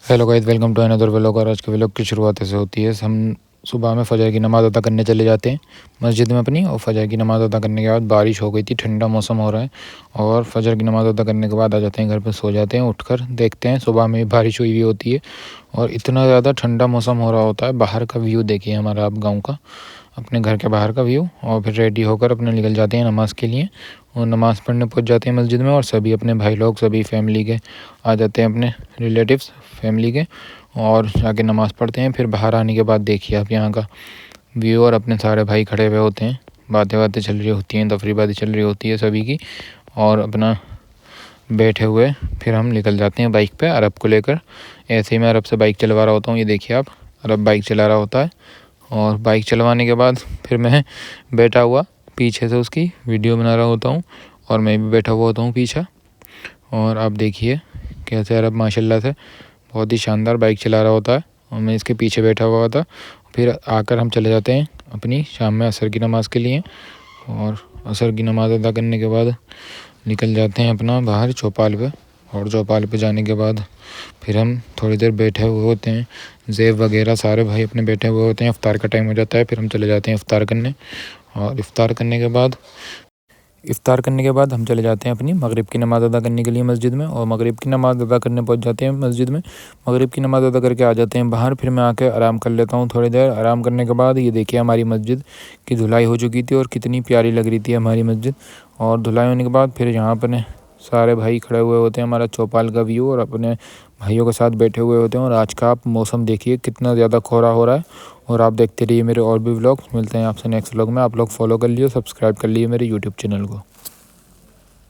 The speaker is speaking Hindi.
Hello guys, welcome to another vlog. और आज के व्लॉग की शुरुआत ऐसे होती है। हम सुबह में फ़जर की नमाज़ अदा करने चले जाते हैं मस्जिद में अपनी। और फ़जर की नमाज़ अदा करने के बाद बारिश हो गई थी, ठंडा मौसम हो रहा है। और फ़जर की नमाज़ अदा करने के बाद आ जाते हैं घर पे, सो जाते हैं। उठकर देखते हैं सुबह में बारिश हुई होती है और इतना ज़्यादा ठंडा मौसम हो रहा होता है। बाहर का व्यू देखिए हमारा, आप गाँव का, अपने घर के बाहर का व्यू। और फिर रेडी होकर अपने निकल जाते हैं नमाज़ के लिए। और नमाज़ पढ़ने पहुंच जाते हैं मस्जिद में। और सभी अपने भाई लोग, सभी फैमिली के आ जाते हैं, अपने रिलेटिव्स फैमिली के, और जाके नमाज़ पढ़ते हैं। फिर बाहर आने के बाद देखिए आप यहाँ का व्यू। और अपने सारे भाई खड़े हुए होते हैं, बातें चल रही होती हैं, तफरीबादी चल रही होती है सभी की। और अपना बैठे हुए फिर हम निकल जाते हैं बाइक पे अरब को लेकर। ऐसे ही मैं अरब से बाइक चलवा रहा होता हूँ। ये देखिए आप, अरब बाइक चला रहा होता है। और बाइक चलवाने के बाद फिर मैं बैठा हुआ पीछे से उसकी वीडियो बना रहा होता हूँ। और मैं भी बैठा हुआ होता हूँ पीछे। और आप देखिए कैसे अरब माशाल्लाह से बहुत ही शानदार बाइक चला रहा होता है और मैं इसके पीछे बैठा हुआ था। फिर आकर हम चले जाते हैं अपनी शाम में असर की नमाज़ के लिए। और असर की नमाज़ अदा करने के बाद निकल जाते हैं अपना बाहर चौपाल पे। और चौपाल पे जाने के बाद फिर हम थोड़ी देर बैठे हुए होते हैं। ज़ेब वगैरह सारे भाई अपने बैठे हुए होते हैं। इफ़्तार का टाइम हो जाता है, फिर हम चले जाते हैं इफ़्तार करने। और इफ़्तार करने के बाद हम चले जाते हैं अपनी मगरिब की नमाज़ अदा करने के लिए मस्जिद में। और मगरिब की नमाज़ अदा करने पहुंच जाते हैं मस्जिद में। मगरिब की नमाज़ अदा करके आ जाते हैं बाहर। फिर मैं आके आराम कर लेता हूं थोड़ी देर। आराम करने के बाद ये देखिए हमारी मस्जिद की धुलाई हो चुकी थी और कितनी प्यारी लग रही थी हमारी मस्जिद। और धुलाई होने के बाद फिर यहाँ पर सारे भाई खड़े हुए होते हैं, हमारा चौपाल का व्यू, और अपने भाइयों के साथ बैठे हुए होते हैं। और आज का आप मौसम देखिए कितना ज़्यादा कोहरा हो रहा है। और आप देखते रहिए मेरे और भी व्लॉग्स। मिलते हैं आपसे नेक्स्ट व्लॉग में। आप लोग फॉलो कर लिए, सब्सक्राइब कर लिए मेरे यूट्यूब चैनल को।